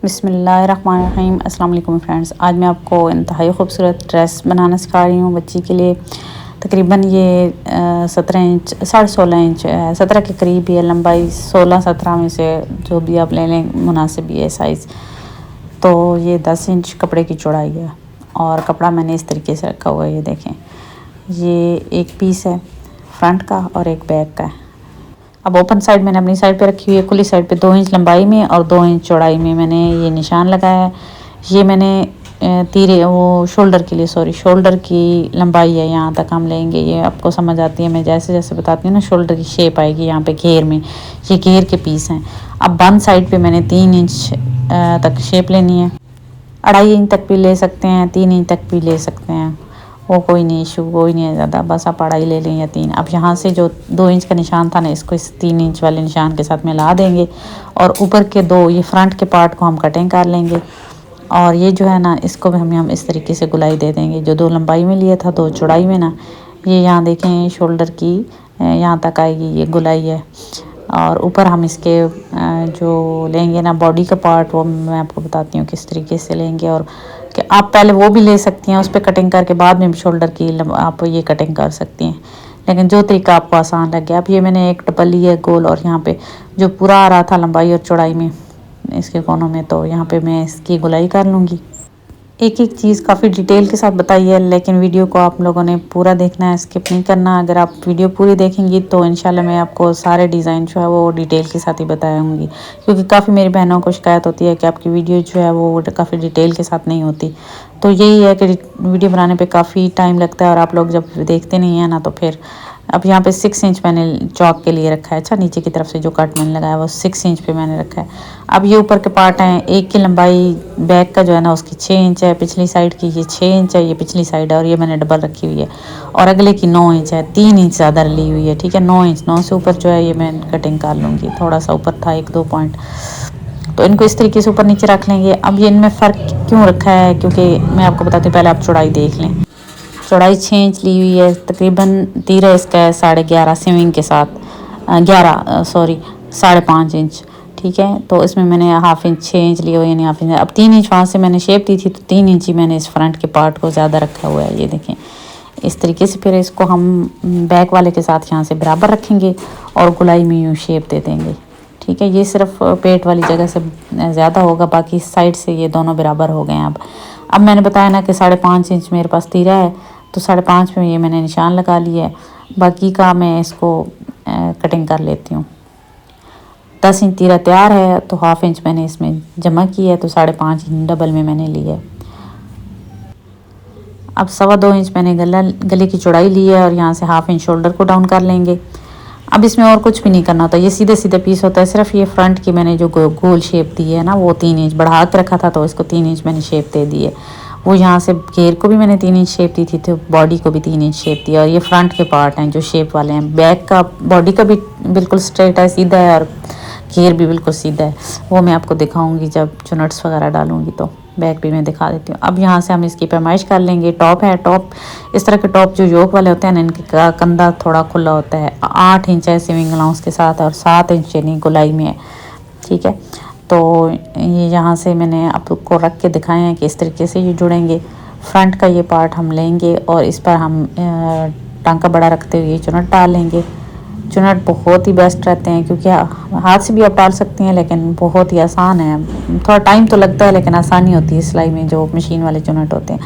बिस्मिल्लाहिर्रहमानिर्रहीम। अस्सलाम वालेकुम फ्रेंड्स, आज मैं आपको इंतहाई खूबसूरत ड्रेस बनाना सिखा रही हूँ बच्ची के लिए। तकरीबन ये 17 इंच 16.5 इंच 17 के करीब है लंबाई, 16-17 में से जो भी आप ले लें मुनासिब ये साइज़। तो ये 10 इंच कपड़े की चौड़ाई है और कपड़ा मैंने इस तरीके से रखा हुआ है। ये देखें, ये एक पीस है फ्रंट का और एक बैक का है। अब ओपन साइड मैंने अपनी साइड पे रखी हुई है, खुली साइड पे 2 इंच लंबाई में और 2 इंच चौड़ाई में मैंने ये निशान लगाया है। ये मैंने तीरे वो शोल्डर के लिए शोल्डर की लंबाई है, यहाँ तक हम लेंगे। ये आपको समझ आती है, मैं जैसे जैसे बताती हूँ ना शोल्डर की शेप आएगी यहाँ पे घेर में। ये घेर के पीस हैं। अब बंद साइड पे मैंने 3 इंच तक शेप लेनी है। 2.5 इंच तक भी ले सकते हैं, 3 इंच तक भी ले सकते हैं, वो कोई नहीं इशू, कोई नहीं है ज़्यादा, बस आप 2.5 ले लें या 3। अब यहाँ से जो 2 इंच का निशान था ना, इसको इस 3 इंच वाले निशान के साथ मिला देंगे और ऊपर के 2 ये फ्रंट के पार्ट को हम कटिंग कर लेंगे। और ये जो है ना, इसको भी हम इस तरीके से गुलाई दे देंगे। जो 2 लंबाई में लिया था 2 चौड़ाई में ना, ये यहाँ देखें शोल्डर की यहाँ तक आएगी ये गुलाई है। और ऊपर हम इसके जो लेंगे ना बॉडी का पार्ट, वो मैं आपको बताती हूँ किस तरीके से लेंगे। और कि आप पहले वो भी ले सकती हैं, उस पर कटिंग करके बाद में शोल्डर की आप ये कटिंग कर सकती हैं, लेकिन जो तरीका आपको आसान लगे। अब ये मैंने एक टपल ली है गोल, और यहाँ पे जो पूरा आ रहा था लंबाई और चौड़ाई में इसके कोनों में, तो यहाँ पे मैं इसकी गुलाई कर लूँगी। एक एक चीज़ काफ़ी डिटेल के साथ बताई है, लेकिन वीडियो को आप लोगों ने पूरा देखना है, स्किप नहीं करना। अगर आप वीडियो पूरी देखेंगी तो इंशाल्लाह मैं आपको सारे डिज़ाइन जो है वो डिटेल के साथ ही बताऊंगी, क्योंकि काफ़ी मेरी बहनों को शिकायत होती है कि आपकी वीडियो जो है वो काफ़ी डिटेल के साथ नहीं होती। तो यही है कि वीडियो बनाने पर काफ़ी टाइम लगता है और आप लोग जब देखते नहीं हैं ना, तो फिर अब यहाँ पे 6 इंच मैंने चौक के लिए रखा है। अच्छा, नीचे की तरफ से जो कट मैंने लगाया वो 6 इंच पे मैंने रखा है। अब ये ऊपर के पार्ट हैं, एक की लंबाई बैक का जो है ना उसकी 6 इंच है, पिछली साइड की ये 6 इंच है, ये पिछली साइड है, और ये मैंने डबल रखी हुई है। और अगले की 9 इंच है, 3 इंच ज़्यादा ली हुई है, ठीक है। 9 इंच, 9 से ऊपर जो है ये मैं कटिंग कर लूँगी। थोड़ा सा ऊपर था 1-2 पॉइंट, तो इनको इस तरीके से ऊपर नीचे रख लेंगे। अब ये इनमें फ़र्क क्यों रखा है, क्योंकि मैं आपको बताती हूँ, पहले आप चौड़ाई देख लें। चौड़ाई 6 इंच ली हुई है, तकरीबन तीरा इसका है 11.5 स्विंग के साथ 5.5 इंच, ठीक है। तो इसमें मैंने हाफ इंच 6 इंच लिया हुआ, यानी हाफ इंच। अब 3 इंच वहाँ से मैंने शेप दी थी, तो 3 इंच ही मैंने इस फ्रंट के पार्ट को ज़्यादा रखा हुआ है। ये देखें इस तरीके से। फिर इसको हम बैक वाले के साथ यहाँ से बराबर रखेंगे और गुलाई में यूँ शेप दे देंगे, ठीक है। ये सिर्फ पेट वाली जगह से ज़्यादा होगा, बाकी साइड से ये दोनों बराबर हो गए हैं। अब मैंने बताया ना कि 5.5 इंच मेरे पास तीरा है, तो 5.5 में ये मैंने निशान लगा लिया है। बाकी का मैं इसको कटिंग कर लेती हूँ। 10 इंच तीरा तैयार है, तो हाफ इंच मैंने इसमें जमा किया है, तो 5.5 इंच डबल में मैंने लिया है। अब 2.25 इंच मैंने गले की चौड़ाई ली है, और यहाँ से हाफ इंच शोल्डर को डाउन कर लेंगे। अब इसमें और कुछ भी नहीं करना होता, ये सीधे सीधे पीस होता है। सिर्फ ये फ्रंट की मैंने जो गोल शेप दी है ना, वो 3 इंच बढ़ा के रखा था, तो इसको 3 इंच मैंने शेप दे दी है। वो यहाँ से घेर को भी मैंने 3 इंच शेप दी थी, तो बॉडी को भी 3 इंच शेप दी। और ये फ्रंट के पार्ट हैं जो शेप वाले हैं। बैक का बॉडी का भी बिल्कुल स्ट्रेट है, सीधा है, और घेर भी बिल्कुल सीधा है। वो मैं आपको दिखाऊंगी जब चुनट्स वगैरह डालूंगी, तो बैक भी मैं दिखा देती हूँ। अब यहाँ से हम इसकी पैमाइश कर लेंगे। टॉप है, टॉप इस तरह के टॉप जो योक वाले होते हैं ना, इनके कंधा थोड़ा खुला होता है। 8 इंच है स्विंग अलाउंस के साथ, और 7 इंच यानी गुलाई में है, ठीक है। तो ये यहाँ से मैंने आपको रख के दिखाए हैं कि इस तरीके से ये जुड़ेंगे। फ्रंट का ये पार्ट हम लेंगे और इस पर हम टांका बड़ा रखते हुए चुनट डाल लेंगे। चुनट बहुत ही बेस्ट रहते हैं, क्योंकि हाथ से भी आप डाल सकती हैं, लेकिन बहुत ही आसान है। थोड़ा टाइम तो लगता है, लेकिन आसानी होती है सिलाई में, जो मशीन वाले चुनट होते हैं।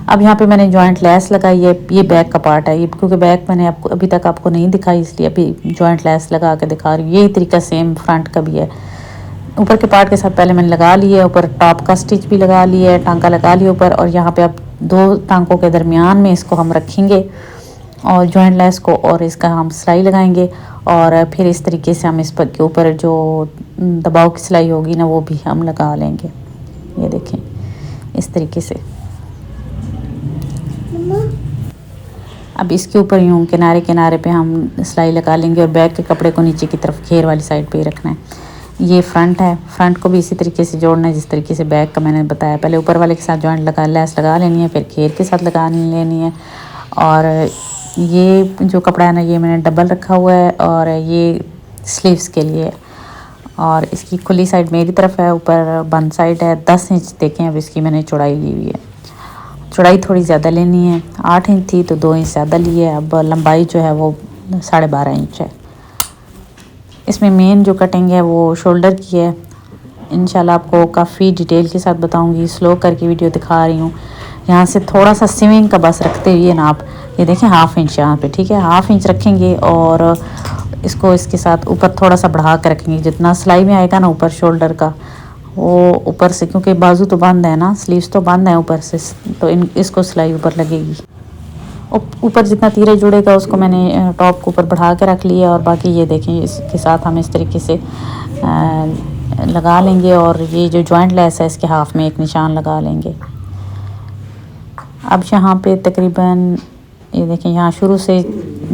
अब यहाँ पे मैंने जॉइंट लेस लगाई है। ये बैक का पार्ट है, ये क्योंकि बैक मैंने आपको अभी तक आपको नहीं दिखाई, इसलिए अभी जॉइंट लेस लगा के दिखा रही हूँ। यही तरीका सेम फ्रंट का भी है। ऊपर के पार्ट के साथ पहले मैंने लगा लिया है, ऊपर टॉप का स्टिच भी लगा लिया है, टांका लगा लिया ऊपर। और यहाँ पे अब 2 टांकों के दरमियान में इसको हम रखेंगे और जॉइंट लेस को, और इसका हम सिलाई लगाएंगे। और फिर इस तरीके से हम इस पर के ऊपर जो दबाव की सिलाई होगी ना, वो भी हम लगा लेंगे। ये देखें इस तरीके से। अब इसके ऊपर यूँ किनारे किनारे पे हम सिलाई लगा लेंगे, और बैक के कपड़े को नीचे की तरफ घेर वाली साइड पे ही रखना है। ये फ्रंट है, फ्रंट को भी इसी तरीके से जोड़ना है जिस तरीके से बैक का मैंने बताया। पहले ऊपर वाले के साथ जॉइंट लेस लगा लेनी है, फिर घेर के साथ लगा लेनी है। और ये जो कपड़ा है ना, ये मैंने डबल रखा हुआ है, और ये स्लीव्स के लिए। और इसकी खुली साइड मेरी तरफ है, ऊपर बंद साइड है। 10 इंच देखें अब इसकी मैंने चौड़ाई ली हुई है। चौड़ाई थोड़ी ज़्यादा लेनी है, 8 इंच थी तो 2 इंच ज़्यादा ली है। अब लंबाई जो है वो 12.5 इंच है। इसमें मेन जो कटिंग है वो शोल्डर की है। इंशाल्लाह आपको काफ़ी डिटेल के साथ बताऊंगी, स्लो करके वीडियो दिखा रही हूँ। यहाँ से थोड़ा सा सिविंग का बस रखते हुए नाप, ये देखें 1/2 इंच यहाँ पे, ठीक है 1/2 इंच रखेंगे और इसको इसके साथ ऊपर थोड़ा सा बढ़ा कर रखेंगे। जितना सिलाई में आएगा ना ऊपर शोल्डर का, वो ऊपर से, क्योंकि बाजू तो बंद है ना, स्लीव्स तो बंद है ऊपर से, तो इसको सिलाई ऊपर लगेगी। ऊपर जितना तीरे जुड़ेगा उसको मैंने टॉप के ऊपर बढ़ा के रख लिया। और बाकी ये देखें इसके साथ हम इस तरीके से लगा लेंगे। और ये जो जॉइंट लेस है इसके हाफ में एक निशान लगा लेंगे। अब यहाँ पे तकरीबन ये देखें यहाँ शुरू से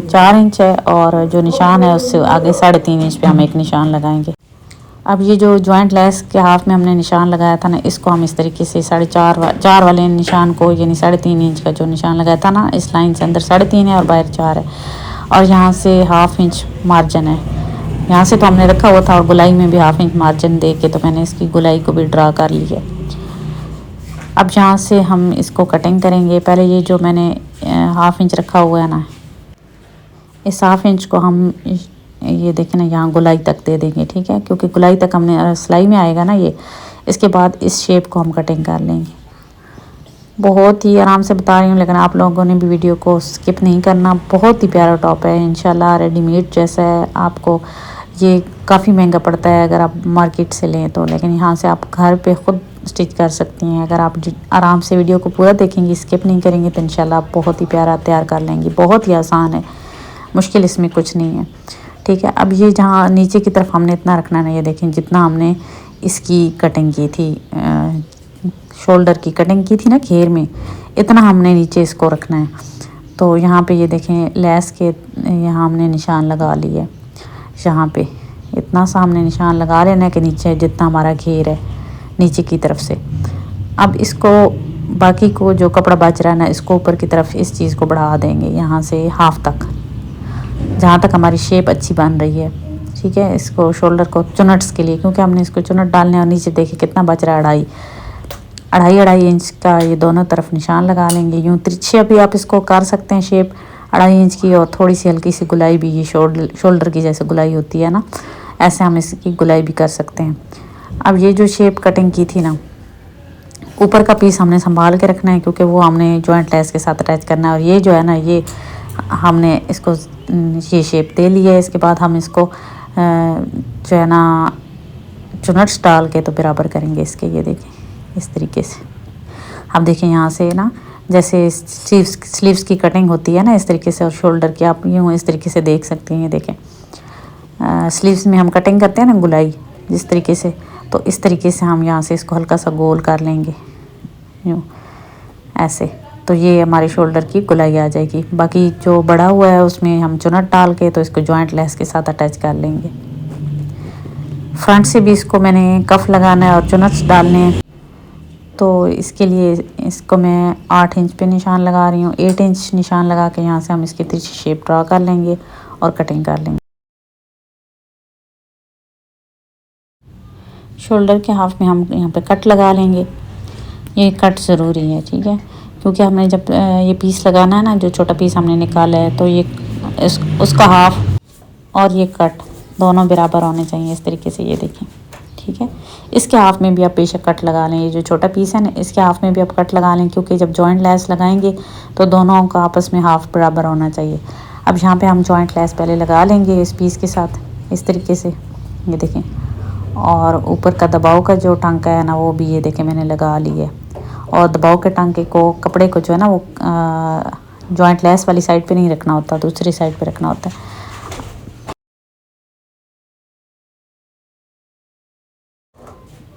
4 इंच है और जो निशान है उससे आगे 3.5 इंच पे हम एक निशान लगाएंगे। अब ये जो जॉइंट लेस के हाफ में हमने निशान लगाया था ना, इसको हम इस तरीके से 4.5 वाले निशान को, यानी 3.5 इंच का जो निशान लगाया था ना, इस लाइन से अंदर 3.5 है और बाहर 4 है। और यहाँ से 1/2 इंच मार्जिन है, यहाँ से तो हमने रखा हुआ था और गुलाई में भी 1/2 इंच मार्जिन दे के तो मैंने इसकी गुलाई को भी ड्रा कर ली है। अब यहाँ से हम इसको कटिंग करेंगे। पहले ये जो मैंने 1/2 इंच रखा हुआ है ना, इस 1/2 इंच को हम ये देखें ना यहाँ गुलाई तक दे देंगे, ठीक है, क्योंकि गुलाई तक हमने सिलाई में आएगा ना ये। इसके बाद इस शेप को हम कटिंग कर लेंगे। बहुत ही आराम से बता रही हूँ, लेकिन आप लोगों ने भी वीडियो को स्किप नहीं करना। बहुत ही प्यारा टॉप है, इंशाल्लाह रेडीमेड जैसा है। आपको ये काफ़ी महंगा पड़ता है अगर आप मार्केट से लें तो, लेकिन यहाँ से आप घर पे ख़ुद स्टिच कर सकती हैं। अगर आप आराम से वीडियो को पूरा देखेंगी, स्किप नहीं करेंगे, तो इंशाल्लाह आप बहुत ही प्यारा तैयार कर लेंगी। बहुत ही आसान है, मुश्किल इसमें कुछ नहीं है, ठीक है। अब ये जहाँ नीचे की तरफ हमने इतना रखना है, ये देखें जितना हमने इसकी कटिंग की थी, शोल्डर की कटिंग की थी ना घेर में, इतना हमने नीचे इसको रखना है। तो यहाँ पे ये देखें लेस के यहाँ हमने निशान लगा लिए। यहाँ पे इतना सा हमने निशान लगा लेना है कि नीचे जितना हमारा घेर है नीचे की तरफ से। अब इसको बाकी को जो कपड़ा बच रहा है ना, इसको ऊपर की तरफ इस चीज़ को बढ़ा देंगे यहाँ से हाफ तक, जहाँ तक हमारी शेप अच्छी बन रही है, ठीक है। इसको शोल्डर को चुनट्स के लिए, क्योंकि हमने इसको चुनट डालने और नीचे देखे कितना बच रहा है, 2.5 इंच का ये दोनों तरफ निशान लगा लेंगे। यूँ तिरछे भी आप इसको कर सकते हैं शेप 2.5 इंच की, और थोड़ी सी हल्की सी गुलाई भी, ये शोल्डर की जैसे गुलाई होती है ना, ऐसे हम इसकी गुलाई भी कर सकते हैं। अब ये जो शेप कटिंग की थी ना, ऊपर का पीस हमने संभाल के रखना है, क्योंकि वो हमने जॉइंट लेस के साथ अटैच करना है। और ये जो है ना, ये हमने इसको ये शेप दे ली है। इसके बाद हम इसको जो है ना चुनट्स डाल के तो बराबर करेंगे इसके। ये देखें इस तरीके से, आप देखें यहाँ से ना, जैसे स्लीव्स की कटिंग होती है ना इस तरीके से, और शोल्डर की आप यूँ इस तरीके से देख सकते हैं। ये देखें स्लीव्स में हम कटिंग करते हैं ना गुलाई जिस तरीके से, तो इस तरीके से हम यहाँ से इसको हल्का सा गोल कर लेंगे यूँ ऐसे, तो ये हमारे शोल्डर की गुलाई आ जाएगी। बाकी जो बड़ा हुआ है उसमें हम चुनट डाल के तो इसको जॉइंट लेस के साथ अटैच कर लेंगे। फ्रंट से भी इसको मैंने कफ लगाना है और चुनट्स डालने हैं, तो इसके लिए इसको मैं 8 इंच पे निशान लगा रही हूँ। 8 इंच निशान लगा के यहाँ से हम इसकी तिरछी शेप ड्रा कर लेंगे और कटिंग कर लेंगे। शोल्डर के हाफ में हम यहाँ पे कट लगा लेंगे। ये कट ज़रूरी है, ठीक है, क्योंकि हमने जब ये पीस लगाना है ना, जो छोटा पीस हमने निकाला है, तो ये उसका हाफ और ये कट दोनों बराबर होने चाहिए इस तरीके से। ये देखें, ठीक है। इसके हाफ में भी आप बेशक कट लगा लें। ये जो छोटा पीस है ना, इसके हाफ में भी आप कट लगा लें, क्योंकि जब जॉइंट लेस लगाएंगे तो दोनों का आपस में हाफ बराबर होना चाहिए। अब यहाँ पे हम जॉइंट लेस पहले लगा लेंगे इस पीस के साथ इस तरीके से, ये देखें। और ऊपर का दबाव का जो टांका है ना, वो भी ये देखें मैंने लगा ली है। और दबाव के टांके को, कपड़े को जो है ना, वो जॉइंट लेस वाली साइड पे नहीं रखना होता, दूसरी साइड पे रखना होता है।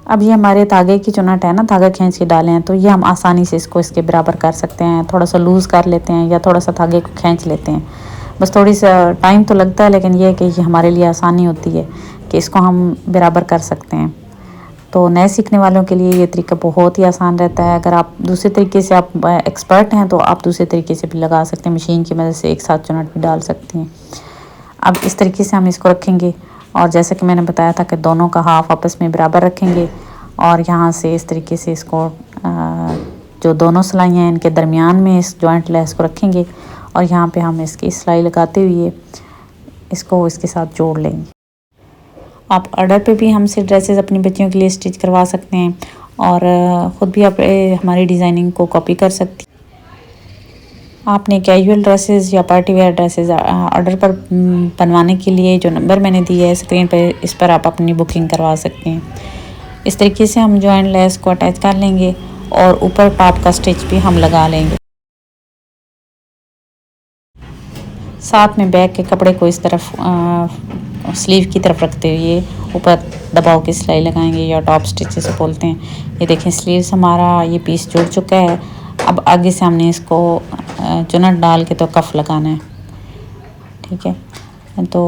अब ये हमारे धागे की चुनट है ना, धागा खींच के डाले हैं, तो ये हम आसानी से इसको इसके बराबर कर सकते हैं। थोड़ा सा लूज़ कर लेते हैं या थोड़ा सा धागे को खींच लेते हैं, बस थोड़ी सा टाइम तो लगता है, लेकिन ये है कि ये हमारे लिए आसानी होती है कि इसको हम बराबर कर सकते हैं। तो नए सीखने वालों के लिए ये तरीका बहुत ही आसान रहता है। अगर आप दूसरे तरीके से आप एक्सपर्ट हैं तो आप दूसरे तरीके से भी लगा सकते हैं, मशीन की मदद से एक साथ चुनट भी डाल सकती हैं। अब इस तरीके से हम इसको रखेंगे और जैसे कि मैंने बताया था कि दोनों का हाफ आपस में बराबर रखेंगे और यहाँ से इस तरीके से इसको जो दोनों सिलाइयाँ हैं इनके दरमियान में इस जॉइंट लेस को रखेंगे और यहाँ पे हम इसकी सिलाई लगाते हुए इसको इसके साथ जोड़ लेंगे। आप ऑर्डर पे भी हमसे ड्रेसेस अपनी बच्चियों के लिए स्टिच करवा सकते हैं और ख़ुद भी आप हमारी डिज़ाइनिंग को कॉपी कर सकती हैं। आपने कैजुअल ड्रेसेस या पार्टी वेयर ड्रेसेस ऑर्डर पर बनवाने के लिए जो नंबर मैंने दिया है स्क्रीन पर, इस पर आप अपनी बुकिंग करवा सकते हैं। इस तरीके से हम जॉइंट लेस को अटैच कर लेंगे और ऊपर टॉप का स्टिच भी हम लगा लेंगे। साथ में बैक के कपड़े को इस तरफ स्लीव की तरफ रखते हुए ऊपर दबाव की सिलाई लगाएंगे या टॉप स्टिच जिसे बोलते हैं। ये देखें स्लीव्स हमारा ये पीस जुड़ चुका है। अब आगे से हमने इसको चुनट डाल के तो कफ लगाना है, ठीक है। तो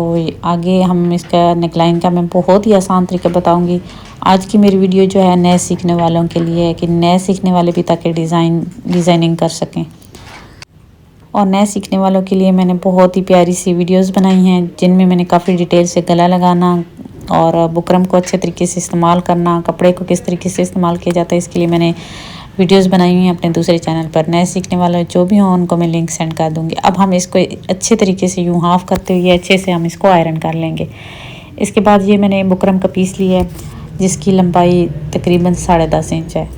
आगे हम इसका नेकलाइन का मैं बहुत ही आसान तरीका बताऊंगी। आज की मेरी वीडियो जो है नए सीखने वालों के लिए है कि नए सीखने वाले भी ताकि डिज़ाइनिंग कर सकें। और नए सीखने वालों के लिए मैंने बहुत ही प्यारी सी वीडियोस बनाई हैं जिनमें मैंने काफ़ी डिटेल से गला लगाना और बुकरम को अच्छे तरीके से इस्तेमाल करना, कपड़े को किस तरीके से इस्तेमाल किया जाता है, इसके लिए मैंने वीडियोस बनाई हुई हैं अपने दूसरे चैनल पर। नए सीखने वाले जो भी हों उनको मैं लिंक सेंड कर दूँगी। अब हम इसको अच्छे तरीके से यूँ हाफ़ करते हुए अच्छे से हम इसको आयरन कर लेंगे। इसके बाद ये मैंने बुकरम का पीस लिया है जिसकी लंबाई तकरीबन 10.5 इंच है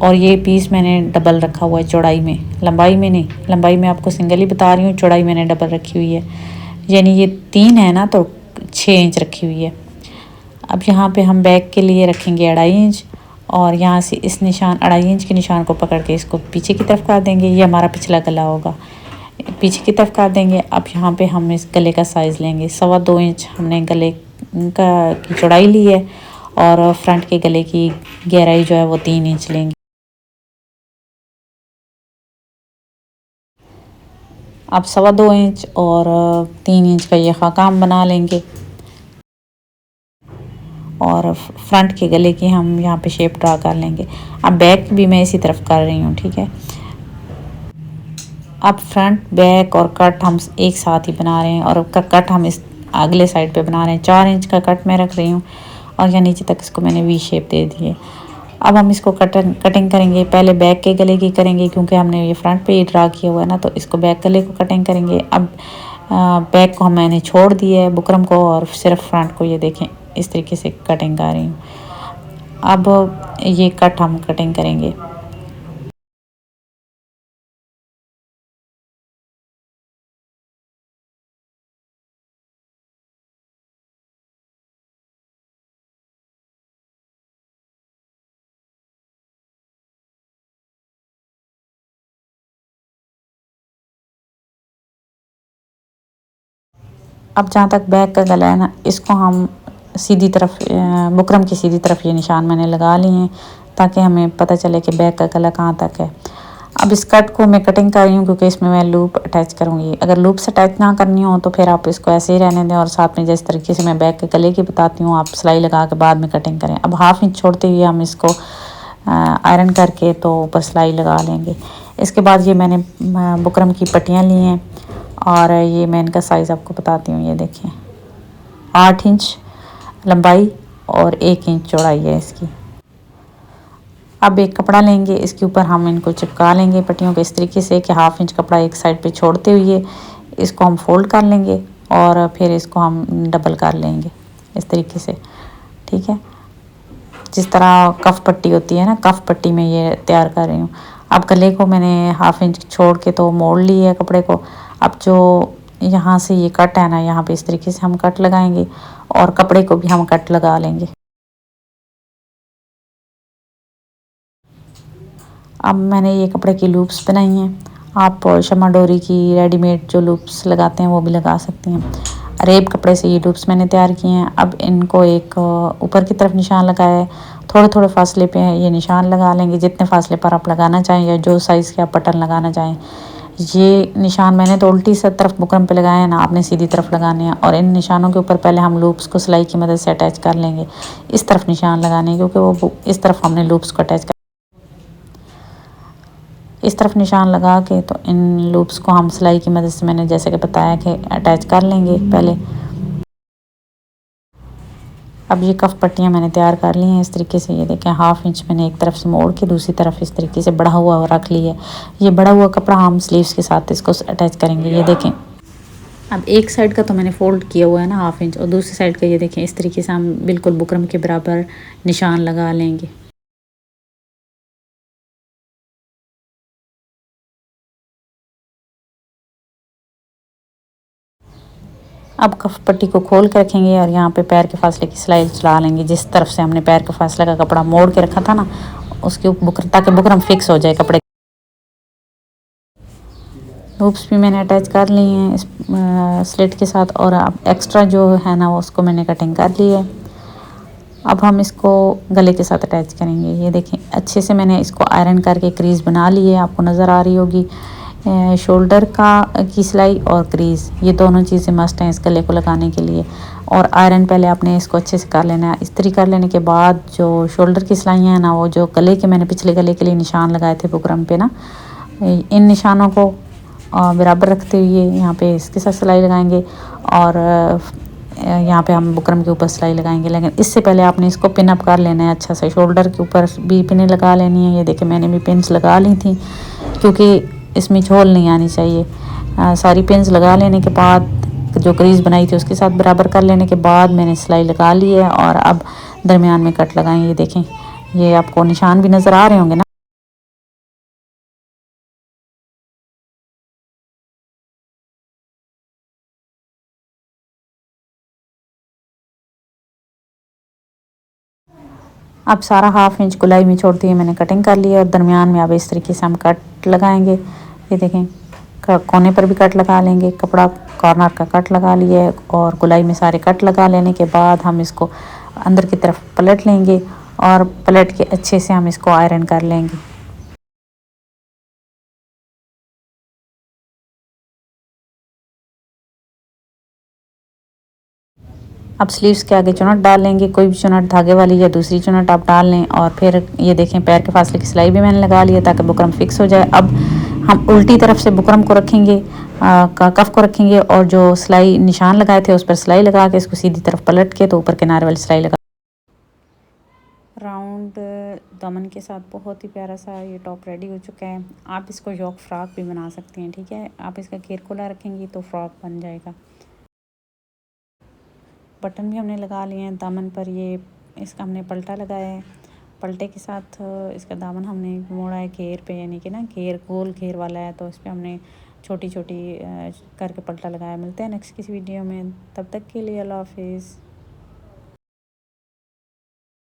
और ये पीस मैंने डबल रखा हुआ है चौड़ाई में, लंबाई में नहीं। लंबाई में आपको सिंगल ही बता रही हूँ, चौड़ाई मैंने डबल रखी हुई है, यानी ये 3 है ना तो 6 इंच रखी हुई है। अब यहाँ पे हम बैक के लिए रखेंगे 2.5 इंच और यहाँ से इस निशान 2.5 इंच के निशान को पकड़ के इसको पीछे की तरफ कर देंगे। ये हमारा पिछला गला होगा, पीछे की तरफ कर देंगे। अब यहाँ पे हम इस गले का साइज़ लेंगे 2.25 इंच हमने गले की चौड़ाई ली है और फ्रंट के गले की गहराई जो है वो 3 इंच लेंगे। अब 2.25 इंच और 3 इंच का ये खाकाम बना लेंगे और फ्रंट के गले की हम यहाँ पे शेप ड्रा कर लेंगे। अब बैक भी मैं इसी तरफ कर रही हूँ, ठीक है। अब फ्रंट बैक और कट हम एक साथ ही बना रहे हैं और कट हम इस अगले साइड पे बना रहे हैं। 4 इंच का कट मैं रख रही हूँ और यहाँ नीचे तक इसको मैंने वी शेप दे दी है। अब हम इसको कटिंग करेंगे। पहले बैक के गले की करेंगे क्योंकि हमने ये फ्रंट पे ही ड्रा किया हुआ है ना, तो इसको बैक गले को कटिंग करेंगे। अब बैक को मैंने छोड़ दिया है बुकरम को और सिर्फ फ्रंट को ये देखें इस तरीके से कटिंग कर रही हूँ। अब ये कट हम कटिंग करेंगे। अब जहाँ तक बैक का गला है ना, इसको हम सीधी तरफ बुकरम की सीधी तरफ ये निशान मैंने लगा लिए हैं ताकि हमें पता चले कि बैक का गला कहाँ तक है। अब इस कट को मैं कटिंग कर रही हूँ क्योंकि इसमें मैं लूप अटैच करूँगी। अगर लूप से अटैच ना करनी हो तो फिर आप इसको ऐसे ही रहने दें और साथ में जिस तरीके से मैं बैक के गले की बताती हूँ आप सिलाई लगा के बाद में कटिंग करें। अब 1/2 इंच छोड़ते हुए हम इसको आयरन करके तो ऊपर सिलाई लगा लेंगे। इसके बाद ये मैंने बुकरम की पट्टियाँ ली हैं और ये मैं इनका साइज़ आपको बताती हूँ। ये देखें 8 इंच लंबाई और 1 इंच चौड़ाई है इसकी। अब एक कपड़ा लेंगे, इसके ऊपर हम इनको चिपका लेंगे पट्टियों को इस तरीके से कि 1/2 इंच कपड़ा एक साइड पे छोड़ते हुए इसको हम फोल्ड कर लेंगे और फिर इसको हम डबल कर लेंगे इस तरीके से, ठीक है। जिस तरह कफ पट्टी होती है ना, कफ पट्टी में ये तैयार कर रही हूँ। अब गले को मैंने 1/2 इंच छोड़ के तो मोड़ ली है कपड़े को। अब जो यहाँ से ये कट है ना, यहाँ पे इस तरीके से हम कट लगाएंगे और कपड़े को भी हम कट लगा लेंगे। अब मैंने ये कपड़े की लूप्स बनाई हैं। आप शमा डोरी की रेडीमेड जो लूप्स लगाते हैं वो भी लगा सकते हैं। रेब कपड़े से ये लूप्स मैंने तैयार किए हैं। अब इनको एक ऊपर की तरफ निशान लगाया है, थोड़े थोड़े फासले पे ये निशान लगा लेंगे जितने फासले पर आप लगाना चाहें या जो साइज़ के आप बटन लगाना चाहें। ये निशान मैंने तो उल्टी से तरफ बुकरम पे लगाए हैं ना, आपने सीधी तरफ लगाने हैं। और इन निशानों के ऊपर पहले हम लूप्स को सिलाई की मदद से अटैच कर लेंगे। इस तरफ निशान लगाने क्योंकि वो इस तरफ हमने लूप्स को अटैच कर, इस तरफ निशान लगा के तो इन लूप्स को हम सिलाई की मदद से मैंने जैसे कि बताया कि अटैच कर लेंगे पहले। अब ये कफ पट्टियाँ मैंने तैयार कर ली हैं इस तरीके से। ये देखें 1/2 इंच मैंने एक तरफ से मोड़ के दूसरी तरफ इस तरीके से बढ़ा हुआ रख लिया है। ये बढ़ा हुआ कपड़ा हम स्लीव्स के साथ इसको अटैच करेंगे। ये देखें अब एक साइड का तो मैंने फोल्ड किया हुआ है ना 1/2 इंच, और दूसरी साइड का ये देखें इस तरीके से हम बिल्कुल बुकरम के बराबर निशान लगा लेंगे। अब कफ पट्टी को खोल के रखेंगे और यहाँ पे पैर के फासले की सिलाई चला लेंगे। जिस तरफ से हमने पैर के फासले का कपड़ा मोड़ के रखा था ना उसके बुकरम, ताकि बुकरम फिक्स हो जाए कपड़े। लूप्स भी मैंने अटैच कर ली हैं इस स्लिट के साथ, और अब एक्स्ट्रा जो है ना उसको मैंने कटिंग कर ली है। अब हम इसको गले के साथ अटैच करेंगे। ये देखें अच्छे से मैंने इसको आयरन करके क्रीज़ बना ली है, आपको नज़र आ रही होगी। शोल्डर की सिलाई और क्रीज़ ये दोनों चीज़ें मस्ट हैं इस गले को लगाने के लिए। और आयरन पहले आपने इसको अच्छे से कर लेना है। इस्त्री कर लेने के बाद जो शोल्डर की सिलाइयाँ हैं ना, वो जो गले के मैंने पिछले गले के लिए निशान लगाए थे बुकरम पे ना, इन निशानों को बराबर रखते हुए यहाँ पे इसके साथ सिलाई लगाएंगे और यहाँ पे हम बुकरम के ऊपर सिलाई लगाएंगे। लेकिन इससे पहले आपने इसको पिन अप कर लेना है अच्छा से। शोल्डर के ऊपर भी पिनें लगा लेनी है। ये देखिए मैंने भी पिन्स लगा ली थी क्योंकि इसमें झोल नहीं आनी चाहिए। सारी पिन्स लगा लेने के बाद जो क्रीज़ बनाई थी उसके साथ बराबर कर लेने के बाद मैंने सिलाई लगा ली है और अब दरमियान में कट लगाएं। ये देखें ये आपको निशान भी नज़र आ रहे होंगे ना। अब सारा 1/2 इंच गुलाई में छोड़ती हुई मैंने कटिंग कर ली है और दरमियान में अब इस तरीके से हम कट लगाएंगे। ये देखें कोने पर भी कट लगा लेंगे, कपड़ा कॉर्नर का कट लगा लिए और गुलाई में सारे कट लगा लेने के बाद हम इसको अंदर की तरफ पलट लेंगे और पलट के अच्छे से हम इसको आयरन कर लेंगे। अब स्लीव्स के आगे चुनट डाल लेंगे, कोई भी चुनट धागे वाली या दूसरी चुनट आप डाल लें। और फिर ये देखें पैर के फासले की सिलाई भी मैंने लगा ली है ताकि बुकरम फिक्स हो जाए। अब हम उल्टी तरफ से बुकरम को रखेंगे, कफ को रखेंगे और जो सिलाई निशान लगाए थे उस पर सिलाई लगा के इसको सीधी तरफ पलट के तो ऊपर किनारे वाली सिलाई लगा। राउंड दामन के साथ बहुत ही प्यारा सा ये टॉप रेडी हो चुका है। आप इसको यॉक फ्रॉक भी बना सकते हैं, ठीक है। आप इसका घेर खोला रखेंगी तो फ्रॉक बन जाएगा। बटन भी हमने लगा लिए हैं दामन पर। ये इसका हमने पलटा लगाया है, पलटे के साथ इसका दामन हमने मोड़ा है घेर पे, यानी कि ना घेर गोल घेर वाला है तो इस पर हमने छोटी छोटी करके पलटा लगाया। मिलते हैं नेक्स्ट किसी वीडियो में, तब तक के लिए अल्लाह हाफिज़।